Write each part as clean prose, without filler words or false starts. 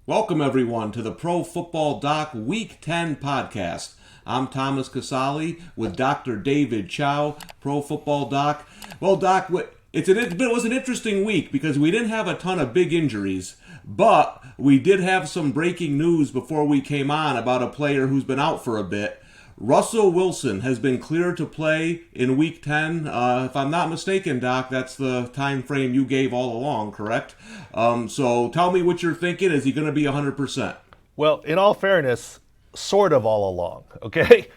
Welcome, everyone, to the Pro Football Doc Week 10 podcast. I'm Thomas Casale with Dr. David Chao, Pro Football Doc. Well, Doc, it was an interesting week because we didn't have a ton of big injuries, but we did have some breaking news before we came on about a player who's been out for a bit. Russell Wilson has been cleared to play in Week 10. If I'm not mistaken, Doc, that's the time frame you gave all along, correct? So tell me what you're thinking. Is he going to be 100%? Well, in all fairness, sort of all along, okay?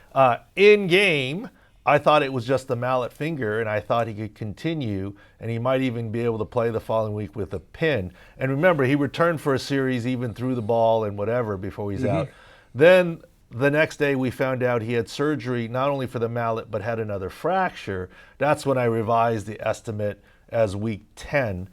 In game, I thought it was just the mallet finger, and I thought he could continue, and he might even be able to play the following week with a pin. And remember, he returned for a series, even threw the ball and whatever before he's out. Then the next day, we found out he had surgery not only for the mallet, but had another fracture. That's when I revised the estimate as Week 10,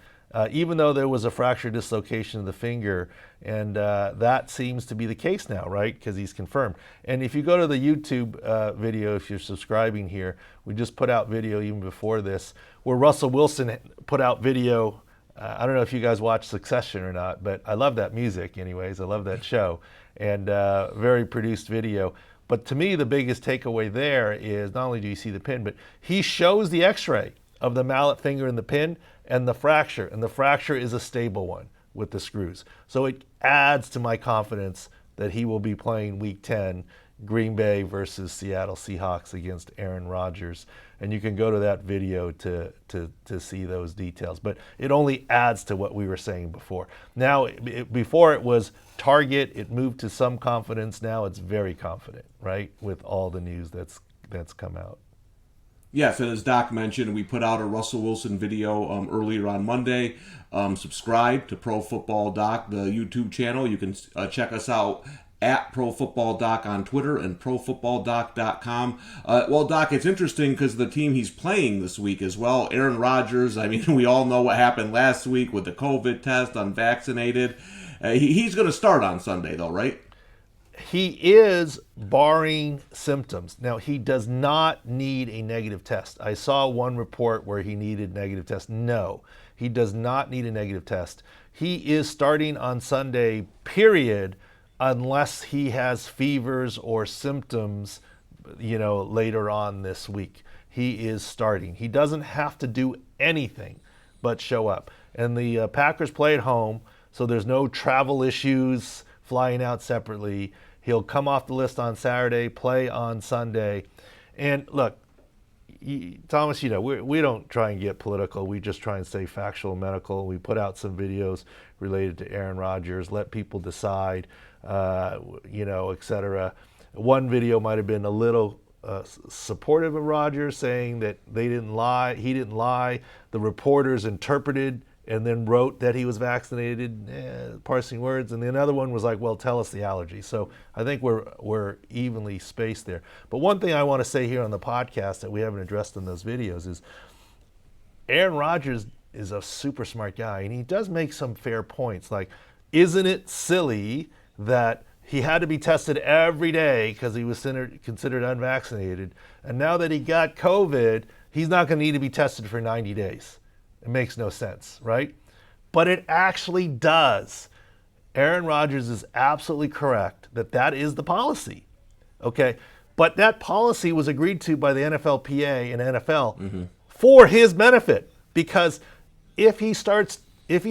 even though there was a fracture dislocation of the finger. And that seems to be the case now, right? Because he's confirmed. And if you go to the YouTube video, if you're subscribing here, we just put out video even before this, where Russell Wilson put out video. I don't know if you guys watch Succession or not, but I love that music anyways. I love that show. And very produced video. But to me, the biggest takeaway there is not only do you see the pin, but he shows the x-ray of the mallet finger and the pin and the fracture. And the fracture is a stable one with the screws. So it adds to my confidence that he will be playing Week 10, Green Bay versus Seattle Seahawks against Aaron Rodgers. And you can go to that video to see those details. But it only adds to what we were saying before. Now, before it was target, it moved to some confidence. Now it's very confident, right, with all the news that's come out. Yes, and as Doc mentioned, we put out a Russell Wilson video earlier on Monday. Subscribe to Pro Football Doc, the YouTube channel. You can check us out at Pro Football Doc on Twitter and ProFootballDoc.com. Well, Doc, it's interesting because the team he's playing this week as well, Aaron Rodgers. I mean, we all know what happened last week with the COVID test, unvaccinated. He's going to start on Sunday, though, right? He is, barring symptoms. Now, he does not need a negative test. I saw one report where he needed negative test. No, he does not need a negative test. He is starting on Sunday, period, unless he has fevers or symptoms, later on this week. He is starting. He doesn't have to do anything but show up. And the Packers play at home, so there's no travel issues flying out separately. He'll come off the list on Saturday, play on Sunday. And look, Thomas, we don't try and get political. We just try and stay factual, medical. We put out some videos related to Aaron Rodgers, let people decide, et cetera. One video might have been a little supportive of Rodgers, saying that they didn't lie, he didn't lie. The reporters interpreted and then wrote that he was vaccinated, parsing words. And the other one was like, well, tell us the allergy. So I think we're evenly spaced there. But one thing I want to say here on the podcast that we haven't addressed in those videos is Aaron Rodgers is a super smart guy, and he does make some fair points. Like, isn't it silly that he had to be tested every day because he was considered unvaccinated, and now that he got COVID, he's not going to need to be tested for 90 days? It makes no sense, right? But it actually does. Aaron Rodgers is absolutely correct that is the policy, okay? But that policy was agreed to by the NFLPA and NFL for his benefit, because if he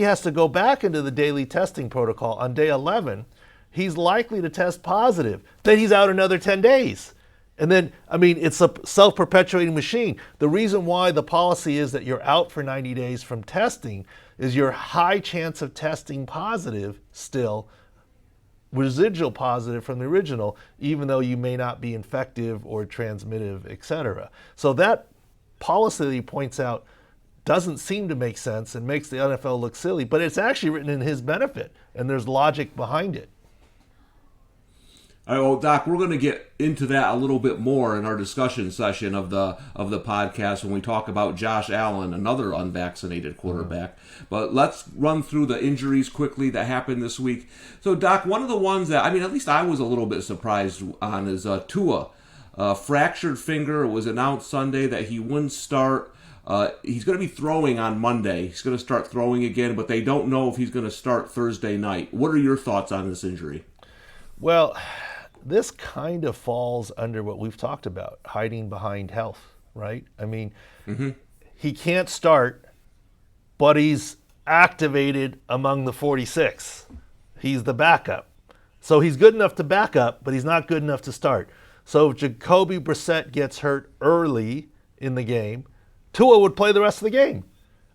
has to go back into the daily testing protocol on day 11, he's likely to test positive. Then he's out another 10 days. And then, it's a self-perpetuating machine. The reason why the policy is that you're out for 90 days from testing is your high chance of testing positive still, residual positive from the original, even though you may not be infective or transmittive, etc. So that policy that he points out doesn't seem to make sense and makes the NFL look silly, but it's actually written in his benefit, and there's logic behind it. All right, well, Doc, we're going to get into that a little bit more in our discussion session of the podcast when we talk about Josh Allen, another unvaccinated quarterback. But let's run through the injuries quickly that happened this week. So, Doc, one of the ones that, at least I was a little bit surprised on is Tua. Fractured finger. It was announced Sunday that he wouldn't start. He's going to be throwing on Monday. He's going to start throwing again, but they don't know if he's going to start Thursday night. What are your thoughts on this injury? Well, this kind of falls under what we've talked about, hiding behind health, right? I mean, he can't start, but he's activated among the 46. He's the backup. So he's good enough to back up, but he's not good enough to start. So if Jacoby Brissett gets hurt early in the game, Tua would play the rest of the game.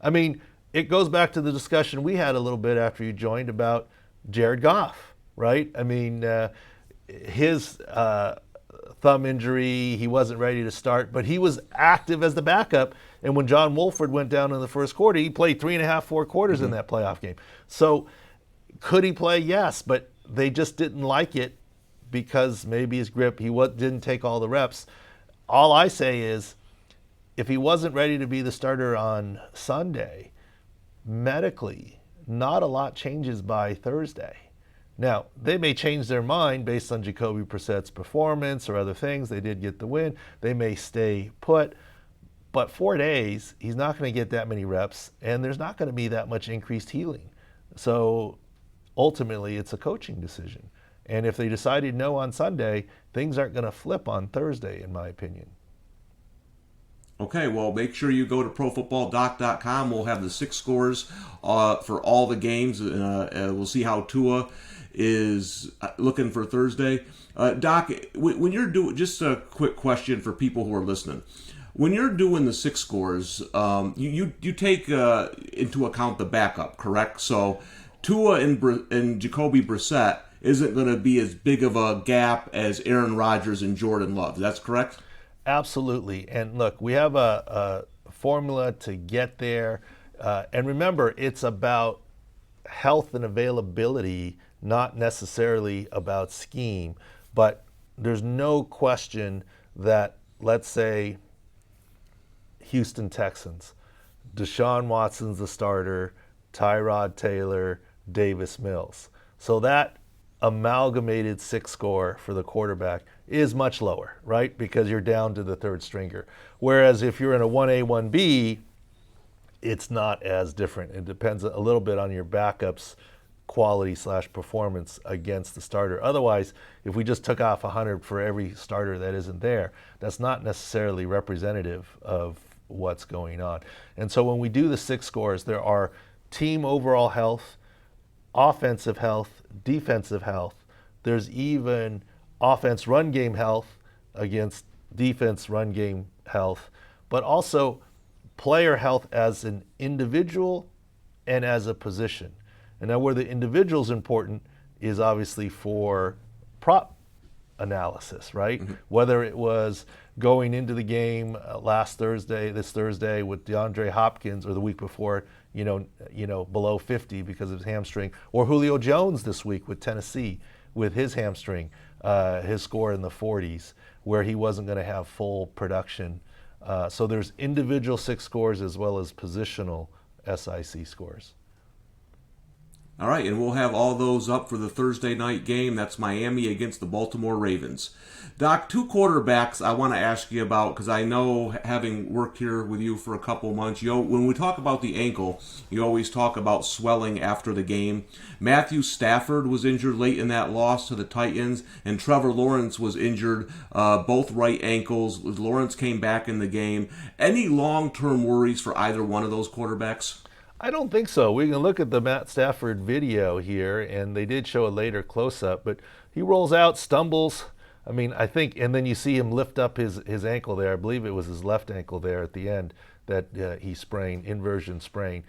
I mean, it goes back to the discussion we had a little bit after you joined about Jared Goff, right? I mean, his thumb injury, he wasn't ready to start, but he was active as the backup. And when John Wolford went down in the first quarter, he played 3.5, 4 quarters in that playoff game. So could he play? Yes, but they just didn't like it because maybe his grip, didn't take all the reps. All I say is, if he wasn't ready to be the starter on Sunday, medically, not a lot changes by Thursday. Now, they may change their mind based on Jacoby Brissett's performance or other things. They did get the win. They may stay put. But 4 days, he's not going to get that many reps, and there's not going to be that much increased healing. So ultimately, it's a coaching decision. And if they decided no on Sunday, things aren't going to flip on Thursday, in my opinion. Okay, well, make sure you go to ProFootballDoc.com. We'll have the 6 scores for all the games. We'll see how Tua is looking for Thursday. Doc, when you're doing, just a quick question for people who are listening. When you're doing the 6 scores, you take into account the backup, correct? So Tua and Jacoby Brissett isn't going to be as big of a gap as Aaron Rodgers and Jordan Love. That's correct? Absolutely. And look, we have a formula to get there. And remember, it's about health and availability, not necessarily about scheme. But there's no question that, let's say, Houston Texans, Deshaun Watson's the starter, Tyrod Taylor, Davis Mills. So that amalgamated 6 score for the quarterback is much lower, right? Because you're down to the third stringer. Whereas if you're in a 1A, 1B, it's not as different. It depends a little bit on your backup's quality/performance against the starter. Otherwise, if we just took off 100 for every starter that isn't there, that's not necessarily representative of what's going on. And so when we do the 6 scores, there are team overall health, offensive health, defensive health. There's even offense run game health against defense run game health, but also player health as an individual and as a position. And now where the individual is important is obviously for prop analysis, right? Mm-hmm. Whether it was going into the game this Thursday with DeAndre Hopkins, or the week before, below 50 because of his hamstring, or Julio Jones this week with Tennessee with his hamstring, his score in the 40s, where he wasn't going to have full production. So there's individual 6 scores as well as positional SIC scores. All right, and we'll have all those up for the Thursday night game. That's Miami against the Baltimore Ravens. Doc, 2 quarterbacks I want to ask you about, because I know, having worked here with you for a couple months, when we talk about the ankle, you always talk about swelling after the game. Matthew Stafford was injured late in that loss to the Titans, and Trevor Lawrence was injured, both right ankles. Lawrence came back in the game. Any long-term worries for either one of those quarterbacks? I don't think so. We can look at the Matt Stafford video here, and they did show a later close-up, but he rolls out, stumbles. I mean, I think, and then you see him lift up his ankle there. I believe it was his left ankle there at the end that he sprained, inversion sprain.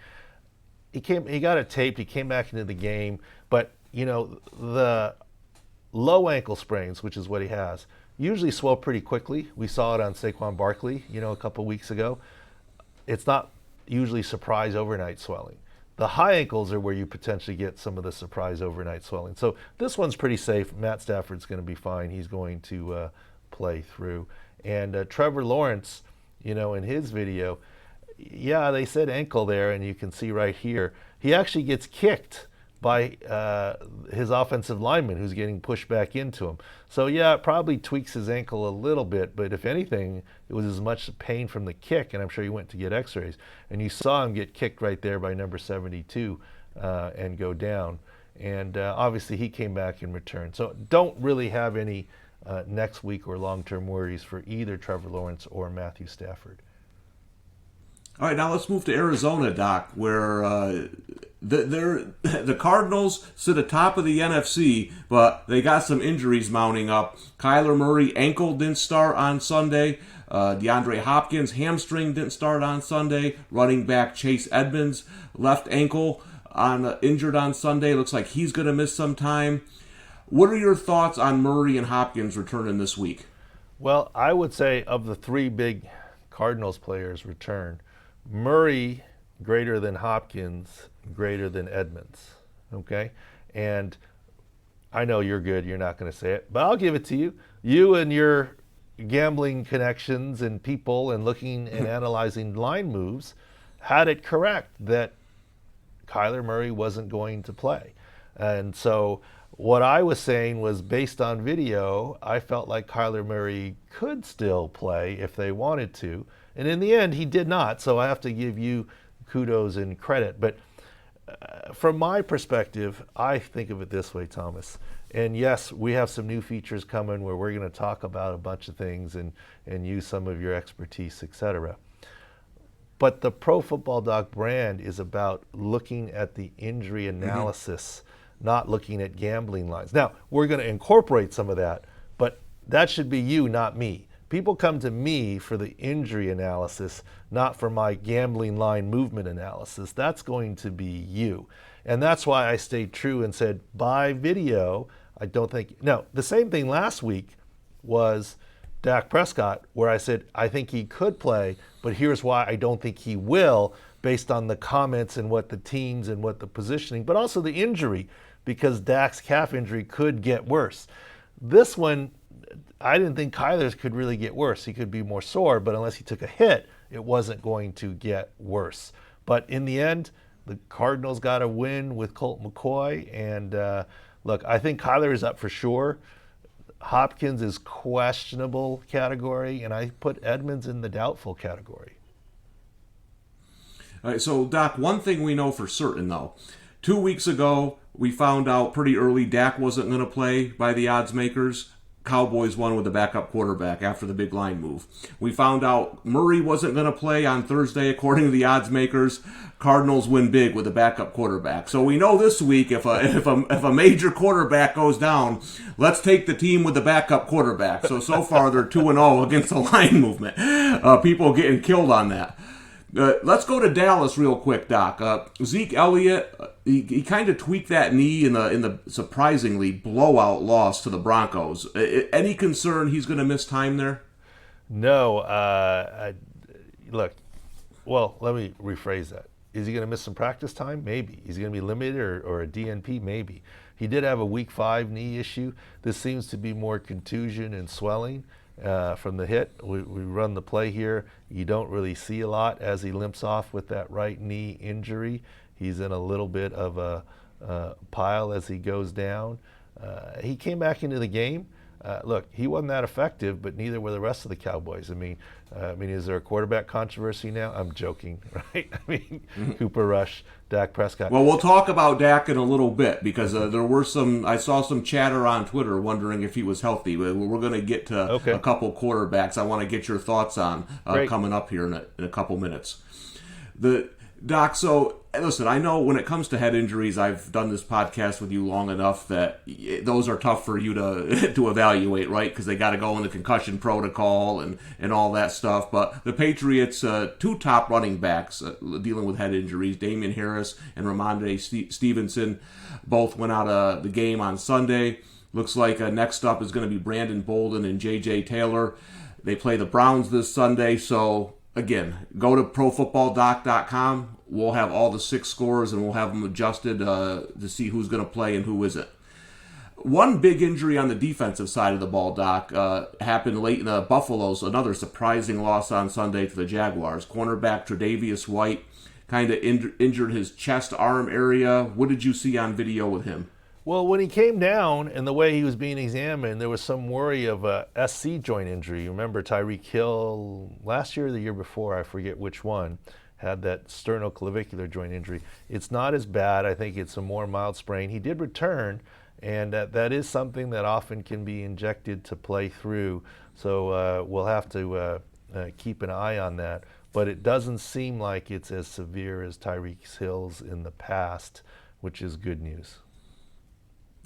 He got it taped. He came back into the game, but the low ankle sprains, which is what he has, usually swell pretty quickly. We saw it on Saquon Barkley, a couple weeks ago. It's not usually surprise overnight swelling. The high ankles are where you potentially get some of the surprise overnight swelling. So this one's pretty safe. Matt Stafford's going to be fine. He's going to play through. And Trevor Lawrence, in his video, they said ankle there, and you can see right here, he actually gets kicked by his offensive lineman who's getting pushed back into him. So yeah, it probably tweaks his ankle a little bit, but if anything, it was as much pain from the kick, and I'm sure he went to get x-rays, and you saw him get kicked right there by number 72 and go down. And obviously he came back and returned. So don't really have any next week or long-term worries for either Trevor Lawrence or Matthew Stafford. All right, now let's move to Arizona, Doc, where the Cardinals sit atop of the NFC, but they got some injuries mounting up. Kyler Murray ankle didn't start on Sunday. DeAndre Hopkins hamstring didn't start on Sunday. Running back Chase Edmonds left ankle injured on Sunday. Looks like he's going to miss some time. What are your thoughts on Murray and Hopkins returning this week? Well, I would say of the three big Cardinals players return, Murray greater than Hopkins, greater than Edmonds. Okay? And I know you're good, you're not going to say it, but I'll give it to you. You and your gambling connections and people and looking and analyzing line moves had it correct that Kyler Murray wasn't going to play. And so what I was saying was, based on video, I felt like Kyler Murray could still play if they wanted to. And in the end, he did not. So I have to give you kudos and credit. But from my perspective, I think of it this way, Thomas. And yes, we have some new features coming where we're going to talk about a bunch of things and use some of your expertise, etc. But the Pro Football Doc brand is about looking at the injury analysis, not looking at gambling lines. Now, we're going to incorporate some of that, but that should be you, not me. People come to me for the injury analysis, not for my gambling line movement analysis. That's going to be you. And that's why I stayed true and said, by video, I don't think. Now, the same thing last week was Dak Prescott, where I said, I think he could play, but here's why I don't think he will, based on the comments and what the teams and what the positioning, but also the injury, because Dak's calf injury could get worse. This one, I didn't think Kyler's could really get worse. He could be more sore, but unless he took a hit, it wasn't going to get worse. But in the end, the Cardinals got a win with Colt McCoy. And look, I think Kyler is up for sure. Hopkins is questionable category, and I put Edmonds in the doubtful category. All right, so Doc, one thing we know for certain, though. 2 weeks ago, we found out pretty early Dak wasn't going to play by the odds makers. Cowboys won with the backup quarterback after the big line move. We found out Murray wasn't going to play on Thursday, according to the odds makers. Cardinals win big with the backup quarterback. So we know this week if a major quarterback goes down, let's take the team with the backup quarterback. So far they're 2-0 against the line movement. People getting killed on that. Let's go to Dallas real quick, Doc. Zeke Elliott, he kind of tweaked that knee in the surprisingly blowout loss to the Broncos. Any concern he's going to miss time there? No. Look, well, let me rephrase that. Is he going to miss some practice time? Maybe. Is he going to be limited or a DNP? Maybe. He did have a week 5 knee issue. This seems to be more contusion and swelling from the hit. We run the play here. You don't really see a lot as he limps off with that right knee injury. He's in a little bit of a pile as he goes down. He came back into the game. Look, he wasn't that effective, but neither were the rest of the Cowboys. I mean, is there a quarterback controversy now? I'm joking, right? Cooper Rush, Dak Prescott. Well, we'll talk about Dak in a little bit because there were I saw some chatter on Twitter wondering if he was healthy. We're going to get to a couple quarterbacks I want to get your thoughts on coming up here in a couple minutes. Doc, so listen, I know when it comes to head injuries, I've done this podcast with you long enough that those are tough for you to evaluate, right? Because they got to go in the concussion protocol and all that stuff. But the Patriots, 2 top running backs dealing with head injuries, Damian Harris and Ramondre Stevenson, both went out of the game on Sunday. Looks like next up is going to be Brandon Bolden and J.J. Taylor. They play the Browns this Sunday, so again, go to profootballdoc.com. We'll have all the 6 scores, and we'll have them adjusted to see who's going to play and who isn't. One big injury on the defensive side of the ball, Doc, happened late in Buffalo's, another surprising loss on Sunday to the Jaguars. Cornerback Tre'Davious White kind of injured his chest arm area. What did you see on video with him? Well, when he came down and the way he was being examined, there was some worry of a SC joint injury. You remember Tyreek Hill last year or the year before, I forget which one, had that sternoclavicular joint injury. It's not as bad. I think it's a more mild sprain. He did return, and that is something that often can be injected to play through. So we'll have to keep an eye on that. But it doesn't seem like it's as severe as Tyreek Hill's in the past, which is good news.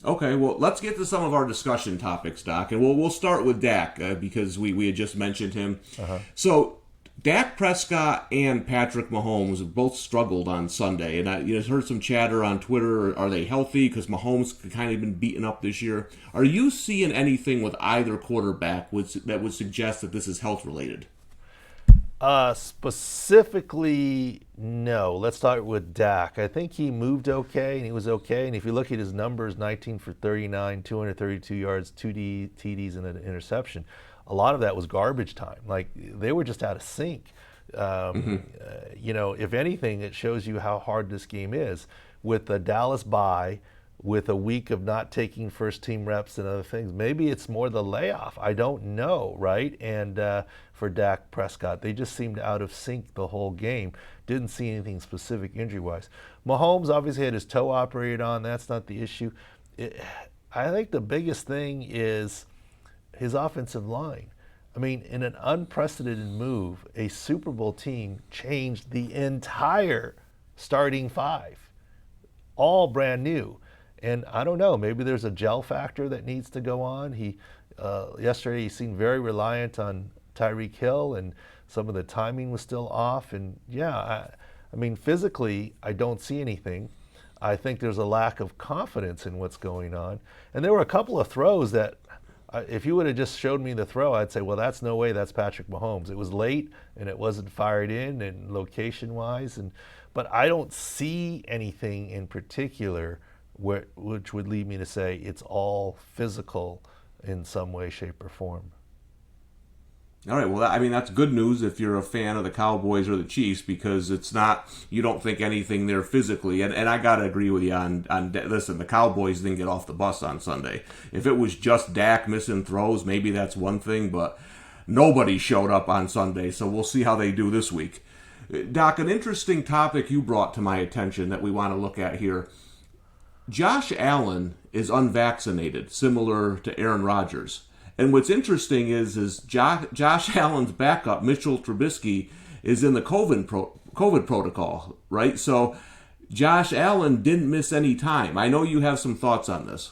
Okay, well, let's get to some of our discussion topics, Doc, and we'll start with Dak because we had just mentioned him. So, Dak Prescott and Patrick Mahomes both struggled on Sunday, and I heard some chatter on Twitter. Are they healthy? Because Mahomes kind of been beaten up this year. Are you seeing anything with either quarterback that would suggest that this is health related? Specifically, no. Let's start with Dak. I think he moved okay, and he was okay. And if you look at his numbers, 19 for 39, 232 yards, 2 TDs, and an interception, a lot of that was garbage time. Like, they were just out of sync. If anything, it shows you how hard this game is. With the Dallas bye, with a week of not taking first-team reps and other things, maybe it's more the layoff. I don't know, right? And for Dak Prescott, they just seemed out of sync the whole game. Didn't see anything specific injury-wise. Mahomes obviously had his toe operated on. That's not the issue. I think the biggest thing is his offensive line. I mean, in an unprecedented move, a Super Bowl team changed the entire starting five, all brand new. And I don't know, maybe there's a gel factor that needs to go on. Yesterday he seemed very reliant on Tyreek Hill, and some of the timing was still off. And I mean, physically, I don't see anything. I think there's a lack of confidence in what's going on. And there were a couple of throws that, if you would have just showed me the throw, I'd say, well, that's no way, that's Patrick Mahomes. It was late, and it wasn't fired in, and location-wise. But I don't see anything in particular which would lead me to say it's all physical in some way, shape, or form. All right, well, that's good news if you're a fan of the Cowboys or the Chiefs, because it's not, you don't think anything there physically. And I got to agree with you on listen, the Cowboys didn't get off the bus on Sunday. If it was just Dak missing throws, maybe that's one thing, but nobody showed up on Sunday, so we'll see how they do this week. Doc, an interesting topic you brought to my attention that we want to look at here. Josh Allen is unvaccinated, similar to Aaron Rodgers. And what's interesting is Josh Allen's backup, Mitchell Trubisky, is in the COVID protocol, right? So Josh Allen didn't miss any time. I know you have some thoughts on this.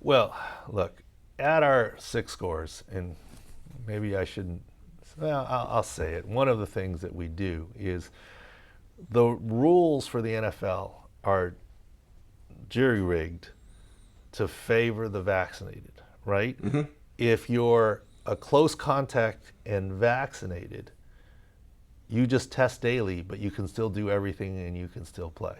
Well, look, at our SIC scores, and maybe I shouldn't, well, I'll say it. One of the things that we do is the rules for the NFL are jury-rigged to favor the vaccinated, right? Mm-hmm. If you're a close contact and vaccinated, you just test daily, but you can still do everything and you can still play.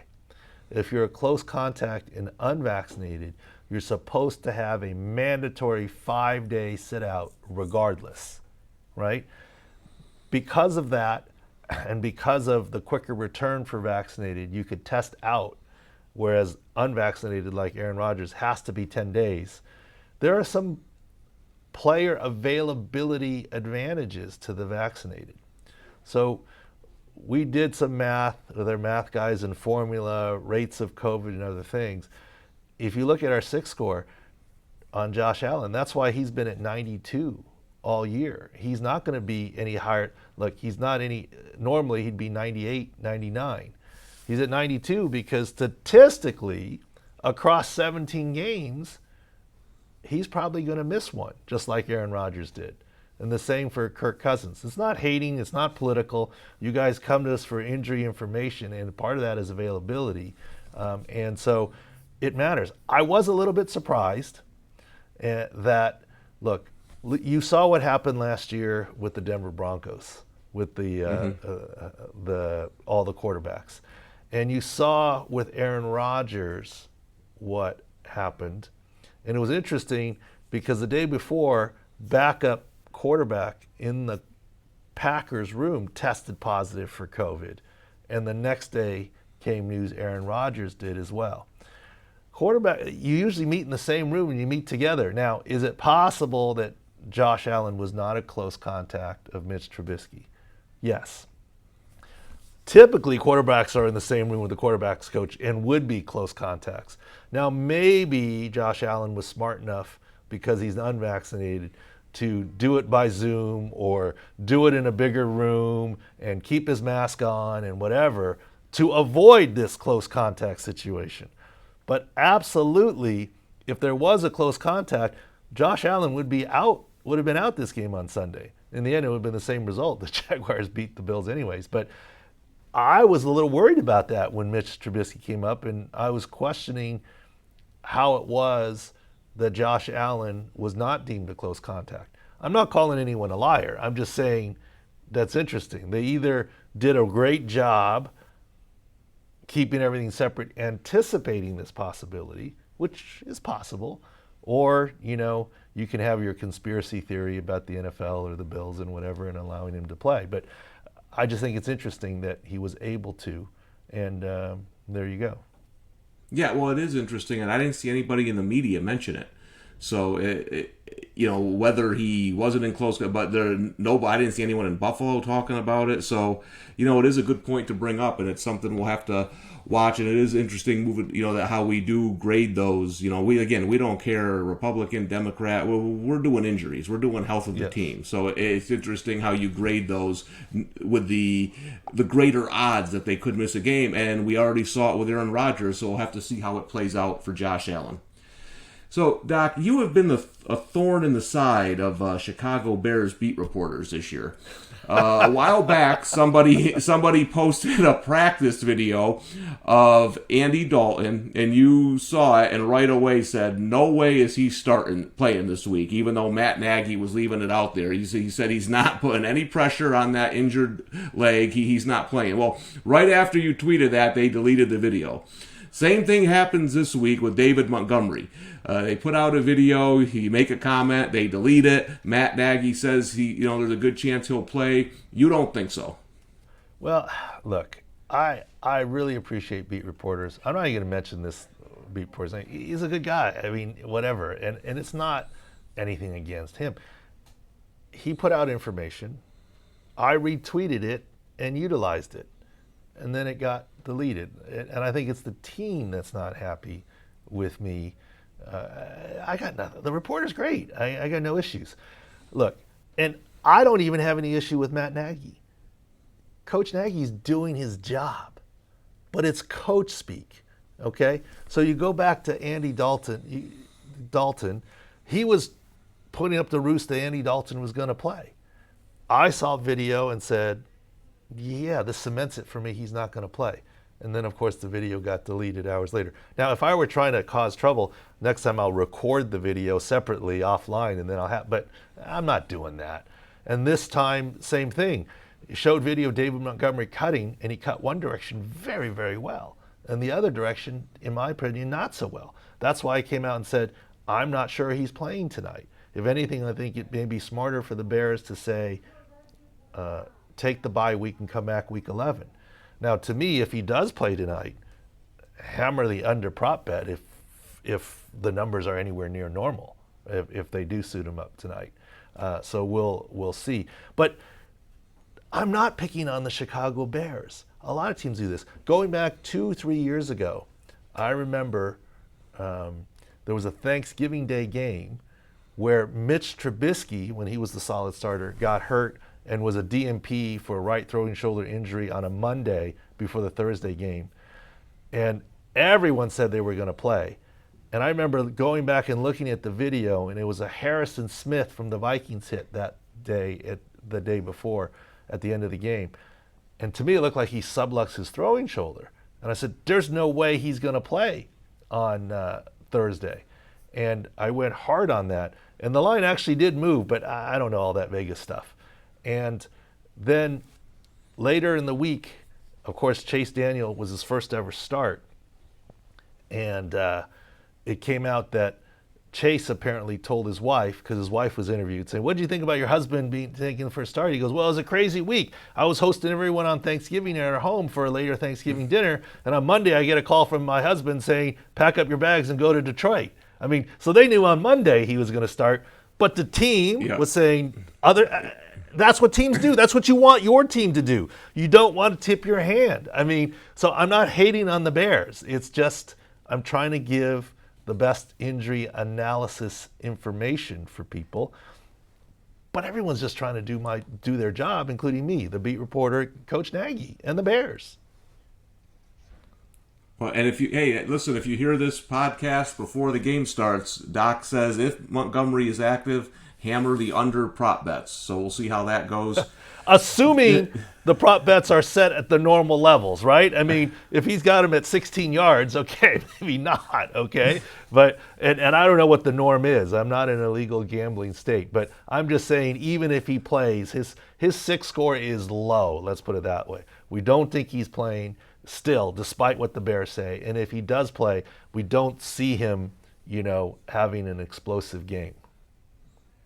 If you're a close contact and unvaccinated, you're supposed to have a mandatory 5-day sit-out regardless, right? Because of that, and because of the quicker return for vaccinated, you could test out, whereas unvaccinated, like Aaron Rodgers, has to be 10 days. There are some player availability advantages to the vaccinated. So we did some math with our math guys and formula, rates of COVID and other things. If you look at our SIC score on Josh Allen, that's why he's been at 92 all year. He's not going to be any higher. Look, normally he'd be 98, 99. He's at 92 because statistically, across 17 games, he's probably going to miss one, just like Aaron Rodgers did. And the same for Kirk Cousins. It's not hating, it's not political. You guys come to us for injury information, and part of that is availability. And so it matters. I was a little bit surprised that, look, you saw what happened last year with the Denver Broncos, with all the quarterbacks. And you saw with Aaron Rodgers what happened. And it was interesting because the day before, backup quarterback in the Packers room tested positive for COVID. And the next day came news Aaron Rodgers did as well. Quarterback, you usually meet in the same room and you meet together. Now, is it possible that Josh Allen was not a close contact of Mitch Trubisky? Yes. Typically, quarterbacks are in the same room with the quarterback's coach and would be close contacts. Now, maybe Josh Allen was smart enough, because he's unvaccinated, to do it by Zoom or do it in a bigger room and keep his mask on and whatever to avoid this close contact situation. But absolutely, if there was a close contact, Josh Allen would have been out this game on Sunday. In the end, it would have been the same result. The Jaguars beat the Bills anyways. But I was a little worried about that when Mitch Trubisky came up, and I was questioning how it was that Josh Allen was not deemed a close contact. I'm not calling anyone a liar. I'm just saying that's interesting. They either did a great job keeping everything separate, anticipating this possibility, which is possible, or, you can have your conspiracy theory about the NFL or the Bills and whatever and allowing him to play. But I just think it's interesting that he was able to, and there you go. Yeah, well, it is interesting, and I didn't see anybody in the media mention it. So, whether he wasn't in close, but I didn't see anyone in Buffalo talking about it. So, it is a good point to bring up, and it's something we'll have to watch. And it is interesting moving, that how we do grade those. We don't care Republican, Democrat. We're doing injuries. We're doing health of the team. So it's interesting how you grade those with the greater odds that they could miss a game. And we already saw it with Aaron Rodgers. So we'll have to see how it plays out for Josh Allen. So, Doc, you have been a thorn in the side of Chicago Bears beat reporters this year. A while back, somebody posted a practice video of Andy Dalton, and you saw it and right away said, no way is he playing this week, even though Matt Nagy was leaving it out there. He said he's not putting any pressure on that injured leg. He's not playing. Well, right after you tweeted that, they deleted the video. Same thing happens this week with David Montgomery. They put out a video, he make a comment, they delete it. Matt Nagy says there's a good chance he'll play. You don't think so? Well, look, I really appreciate beat reporters. I'm not even going to mention this beat reporter's name. He's a good guy. I mean, whatever. And it's not anything against him. He put out information. I retweeted it and utilized it. And then it got deleted. And I think it's the team that's not happy with me. I got nothing. The reporter's great. I got no issues. Look, and I don't even have any issue with Matt Nagy. Coach Nagy's doing his job, but it's coach speak, okay? So you go back to Andy Dalton. He was putting up the roost that Andy Dalton was going to play. I saw video and said, yeah, this cements it for me. He's not going to play. And then, of course, the video got deleted hours later. Now, if I were trying to cause trouble, next time I'll record the video separately offline, and then but I'm not doing that. And this time, same thing. It showed video of David Montgomery cutting, and he cut one direction very, very well. And the other direction, in my opinion, not so well. That's why I came out and said, I'm not sure he's playing tonight. If anything, I think it may be smarter for the Bears to say, take the bye week and come back week 11. Now, to me, if he does play tonight, hammer the under prop bet if the numbers are anywhere near normal, if they do suit him up tonight. So we'll see. But I'm not picking on the Chicago Bears. A lot of teams do this. Going back 2-3 years ago, I remember there was a Thanksgiving Day game where Mitch Trubisky, when he was the solid starter, got hurt and was a DNP for a right throwing shoulder injury on a Monday before the Thursday game. And everyone said they were going to play. And I remember going back and looking at the video, and it was a Harrison Smith from the Vikings hit that day, the day before, at the end of the game. And to me, it looked like he subluxed his throwing shoulder. And I said, there's no way he's going to play on Thursday. And I went hard on that. And the line actually did move, but I don't know all that Vegas stuff. And then later in the week, of course, Chase Daniel was his first ever start. And it came out that Chase apparently told his wife, because his wife was interviewed, saying, "What did you think about your husband being taken the first start?" He goes, "Well, it was a crazy week. I was hosting everyone on Thanksgiving at our home for a later Thanksgiving dinner, and on Monday I get a call from my husband saying, 'Pack up your bags and go to Detroit.'" I mean, so they knew on Monday he was going to start, but the team was saying that's what teams do. That's what you want your team to do. You don't want to tip your hand. I mean, so I'm not hating on the Bears. It's just I'm trying to give the best injury analysis information for people. But everyone's just trying to do their job, including me, the beat reporter, Coach Nagy, and the Bears. Well, and if you hear this podcast before the game starts, Doc says if Montgomery is active, hammer the under prop bets. So we'll see how that goes. Assuming the prop bets are set at the normal levels, right? I mean, if he's got him at 16 yards, okay, maybe not, okay? But and I don't know what the norm is. I'm not in a legal gambling state, but I'm just saying even if he plays, his SIC score is low, let's put it that way. We don't think he's playing still, despite what the Bears say. And if he does play, we don't see him, having an explosive game.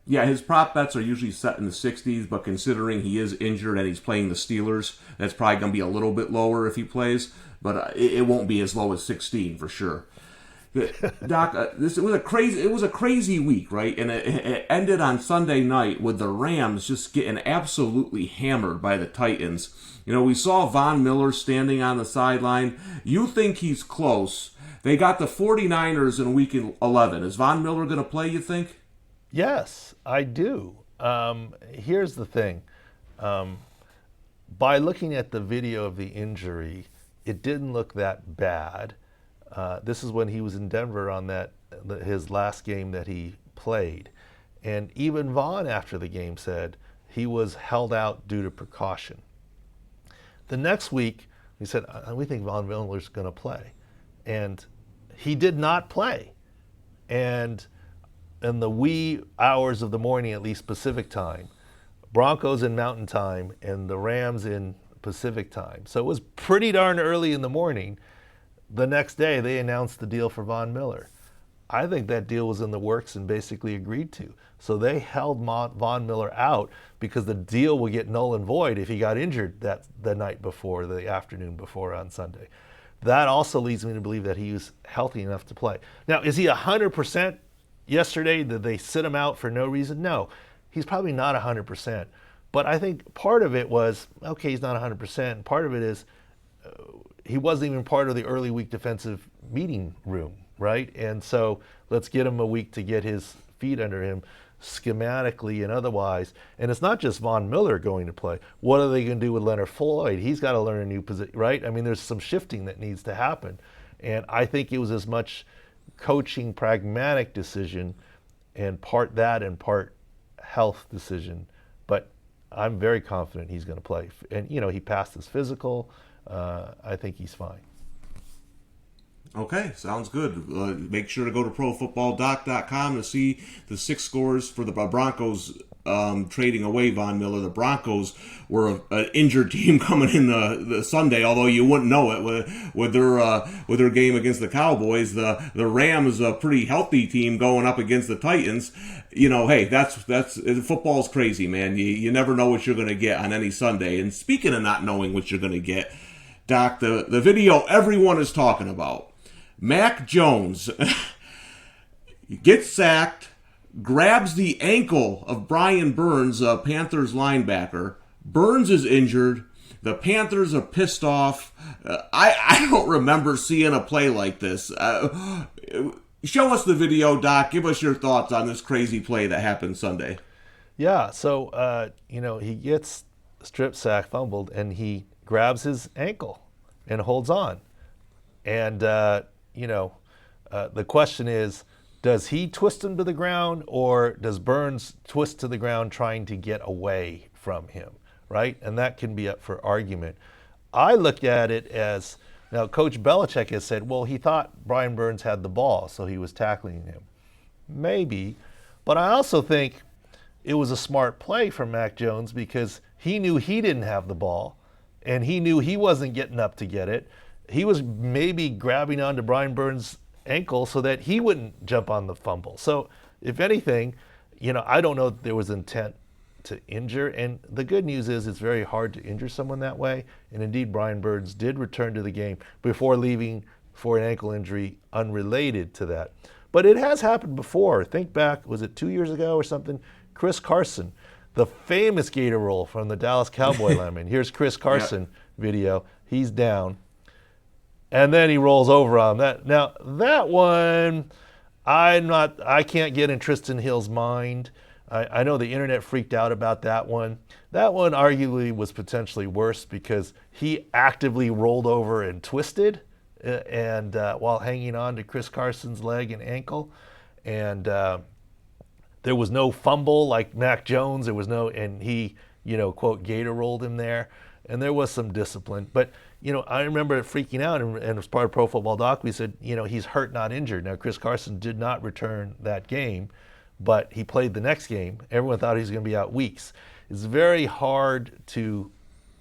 Yeah, his prop bets are usually set in the 60s, but considering he is injured and he's playing the Steelers, that's probably going to be a little bit lower if he plays, but it won't be as low as 16 for sure. Doc, it was a crazy week, right? And it ended on Sunday night with the Rams just getting absolutely hammered by the Titans. We saw Von Miller standing on the sideline. You think he's close. They got the 49ers in week 11. Is Von Miller going to play, you think? Yes, I do. Here's the thing. By looking at the video of the injury, it didn't look that bad. This is when he was in Denver on his last game that he played. And even Vaughn after the game said he was held out due to precaution. The next week, he said, we think Von Miller's going to play. And he did not play. And in the wee hours of the morning, at least Pacific time, Broncos in Mountain Time and the Rams in Pacific time. So it was pretty darn early in the morning. The next day, they announced the deal for Von Miller. I think that deal was in the works and basically agreed to. So they held Von Miller out because the deal would get null and void if he got injured the night before, the afternoon before on Sunday. That also leads me to believe that he was healthy enough to play. Now, is he 100%? Yesterday, did they sit him out for no reason? No, he's probably not 100%. But I think part of it was, okay, he's not 100%. And part of it is he wasn't even part of the early week defensive meeting room, right? And so let's get him a week to get his feet under him schematically and otherwise. And it's not just Von Miller going to play. What are they going to do with Leonard Floyd? He's got to learn a new position, right? I mean, there's some shifting that needs to happen. And I think it was as much coaching pragmatic decision and part that and part health decision. But I'm very confident he's going to play. And, he passed his physical. I think he's fine. Okay, sounds good. Make sure to go to ProFootballDoc.com to see the SIC scores for the Broncos trading away Von Miller. The Broncos were an injured team coming in the Sunday, although you wouldn't know it with their game against the Cowboys. The Rams, a pretty healthy team going up against the Titans. Hey, that's football's crazy, man. You never know what you're going to get on any Sunday. And speaking of not knowing what you're going to get, Doc, the video everyone is talking about. Mac Jones gets sacked, grabs the ankle of Brian Burns, a Panthers linebacker. Burns is injured. The Panthers are pissed off. I don't remember seeing a play like this. Show us the video, Doc. Give us your thoughts on this crazy play that happened Sunday. Yeah, so, he gets strip sack, fumbled, and he grabs his ankle and holds on. And, the question is, does he twist him to the ground or does Burns twist to the ground trying to get away from him, right? And that can be up for argument. I look at it as, now Coach Belichick has said, well, he thought Brian Burns had the ball, so he was tackling him. Maybe, but I also think it was a smart play from Mac Jones because he knew he didn't have the ball and he knew he wasn't getting up to get it. He was maybe grabbing onto Brian Burns' ankle so that he wouldn't jump on the fumble. So if anything, I don't know that there was intent to injure. And the good news is it's very hard to injure someone that way. And indeed, Brian Burns did return to the game before leaving for an ankle injury unrelated to that. But it has happened before. Think back, was it 2 years ago or something? Chris Carson, the famous gator roll from the Dallas Cowboy lineman. Here's Chris Carson video. He's down. And then he rolls over on that. Now, that one, I can't get in Tristan Hill's mind. I know the internet freaked out about that one. That one arguably was potentially worse because he actively rolled over and twisted and while hanging on to Chris Carson's leg and ankle. And there was no fumble like Mac Jones. There was no, and he, quote, gator rolled him there. And there was some discipline. But, I remember freaking out, and as part of Pro Football Doc, we said, he's hurt, not injured. Now, Chris Carson did not return that game, but he played the next game. Everyone thought he was going to be out weeks. It's very hard to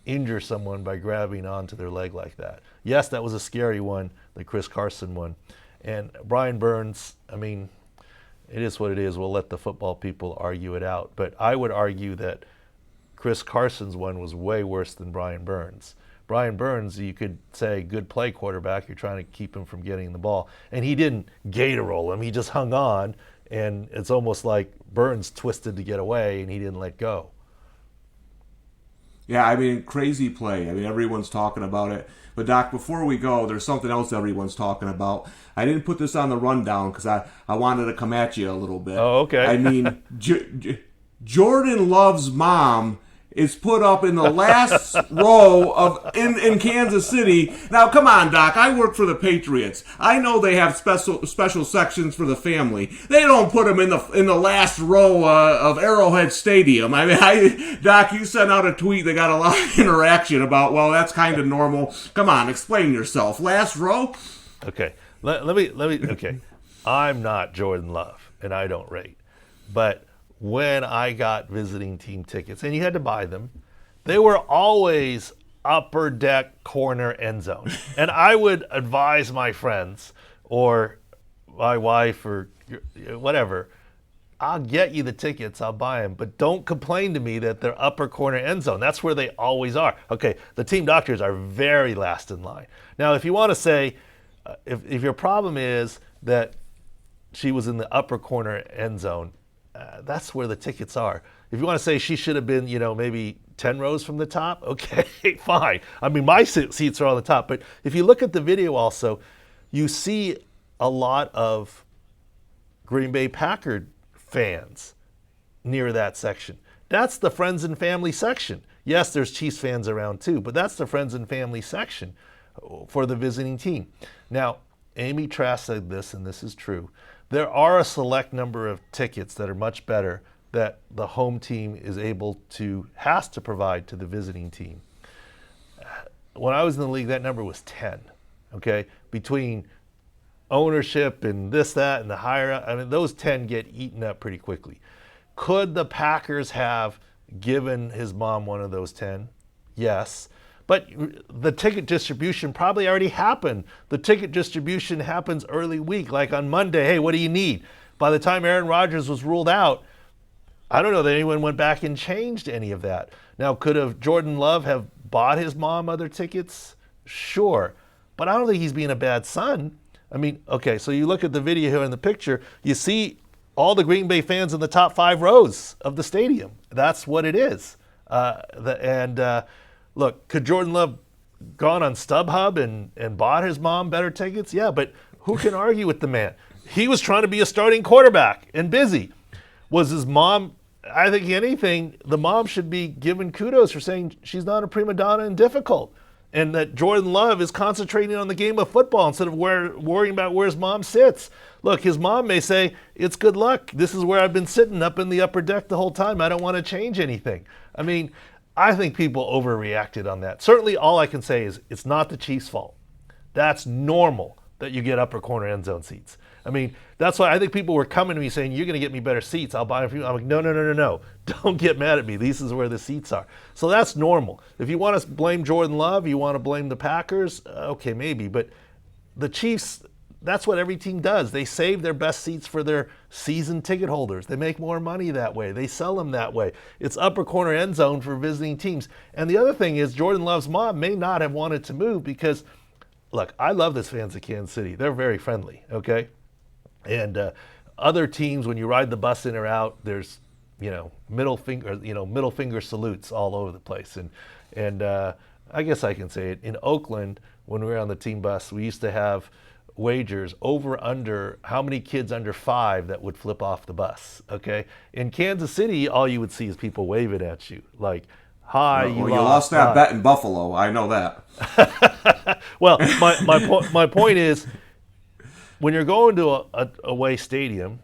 injure someone by grabbing onto their leg like that. Yes, that was a scary one, the Chris Carson one. And Brian Burns, it is what it is. We'll let the football people argue it out. But I would argue that Chris Carson's one was way worse than Brian Burns. Brian Burns, you could say, good play quarterback. You're trying to keep him from getting the ball. And he didn't gator roll him. He just hung on. And it's almost like Burns twisted to get away, and he didn't let go. Yeah, crazy play. Everyone's talking about it. But, Doc, before we go, there's something else everyone's talking about. I didn't put this on the rundown because I wanted to come at you a little bit. Oh, okay. Jordan Love's mom is put up in the last row in Kansas City. Now, come on, Doc. I work for the Patriots. I know they have special sections for the family. They don't put them in the last row of Arrowhead Stadium. Doc, you sent out a tweet that got a lot of interaction about, well, that's kind of normal. Come on, explain yourself. Last row? Okay. Let me. Okay. I'm not Jordan Love, and I don't rate, but when I got visiting team tickets, and you had to buy them, they were always upper deck corner end zone. And I would advise my friends or my wife or whatever, I'll get you the tickets, I'll buy them, but don't complain to me that they're upper corner end zone. That's where they always are. Okay, the team doctors are very last in line. Now, if you want to say, if your problem is that she was in the upper corner end zone, that's where the tickets are. If you want to say she should have been, maybe 10 rows from the top, okay, fine. My seats are on the top. But if you look at the video also, you see a lot of Green Bay Packers fans near that section. That's the friends and family section. Yes, there's Chiefs fans around too, but that's the friends and family section for the visiting team. Now, Amy Trask said this, and this is true. There are a select number of tickets that are much better that the home team has to provide to the visiting team. When I was in the league, that number was 10, okay? Between ownership and this, that, and the higher, those 10 get eaten up pretty quickly. Could the Packers have given his mom one of those 10? Yes. But the ticket distribution probably already happened. The ticket distribution happens early week, like on Monday. Hey, what do you need? By the time Aaron Rodgers was ruled out, I don't know that anyone went back and changed any of that. Now, could have Jordan Love have bought his mom other tickets? Sure. But I don't think he's being a bad son. Okay, so you look at the video here in the picture, you see all the Green Bay fans in the top 5 rows of the stadium. That's what it is. Look, could Jordan Love gone on StubHub and bought his mom better tickets? Yeah, but who can argue with the man? He was trying to be a starting quarterback and busy. Was his mom, I think anything, the mom should be given kudos for saying she's not a prima donna and difficult. And that Jordan Love is concentrating on the game of football instead of worrying about where his mom sits. Look, his mom may say, it's good luck. This is where I've been sitting up in the upper deck the whole time. I don't want to change anything. I think people overreacted on that. Certainly all I can say is it's not the Chiefs' fault. That's normal that you get upper corner end zone seats. That's why I think people were coming to me saying, you're going to get me better seats. I'll buy them for you. I'm like, no. Don't get mad at me. This is where the seats are. So that's normal. If you want to blame Jordan Love, you want to blame the Packers, okay, maybe. But the Chiefs that's what every team does. They save their best seats for their season ticket holders. They make more money that way. They sell them that way. It's upper corner end zone for visiting teams. And the other thing is Jordan Love's mom may not have wanted to move because, look, I love the fans of Kansas City. They're very friendly, okay? And other teams, when you ride the bus in or out, there's, middle finger salutes all over the place. And I guess I can say it. In Oakland, when we were on the team bus, we used to have wagers over under how many kids under 5 that would flip off the bus. Okay, in Kansas City, all you would see is people waving at you like, "Hi, you lost that bet in Buffalo." I know that. Well, my point is, when you're going to a away stadium,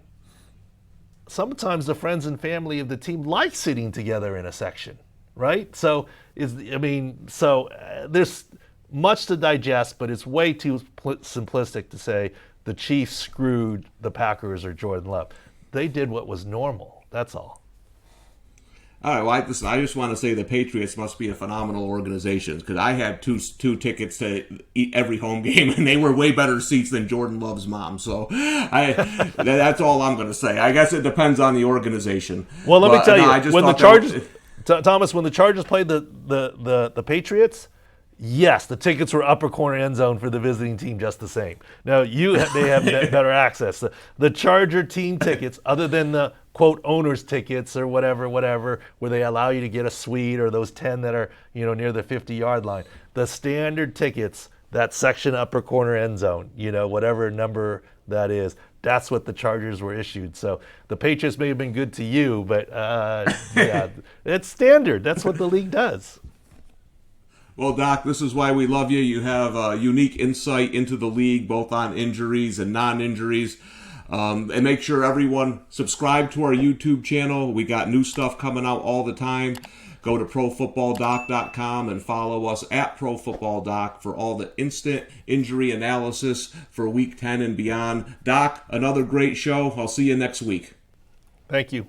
sometimes the friends and family of the team like sitting together in a section, right? So there's much to digest, but it's way too simplistic to say the Chiefs screwed the Packers or Jordan Love. They did what was normal. That's all. All right, well, listen, I just want to say the Patriots must be a phenomenal organization because I had two tickets to eat every home game, and they were way better seats than Jordan Love's mom. So that's all I'm going to say. I guess it depends on the organization. Well, let me tell you, when the Chargers, Thomas, when the Chargers played the Patriots, yes, the tickets were upper corner end zone for the visiting team just the same. Now, they have better access. The Charger team tickets, other than the, quote, owner's tickets or whatever, where they allow you to get a suite or those 10 that are, near the 50-yard line. The standard tickets, that section upper corner end zone, whatever number that is, that's what the Chargers were issued. So the Patriots may have been good to you, but yeah, it's standard. That's what the league does. Well, Doc, this is why we love you. You have a unique insight into the league, both on injuries and non-injuries. And make sure everyone subscribe to our YouTube channel. We got new stuff coming out all the time. Go to profootballdoc.com and follow us at profootballdoc for all the instant injury analysis for Week 10 and beyond. Doc, another great show. I'll see you next week. Thank you.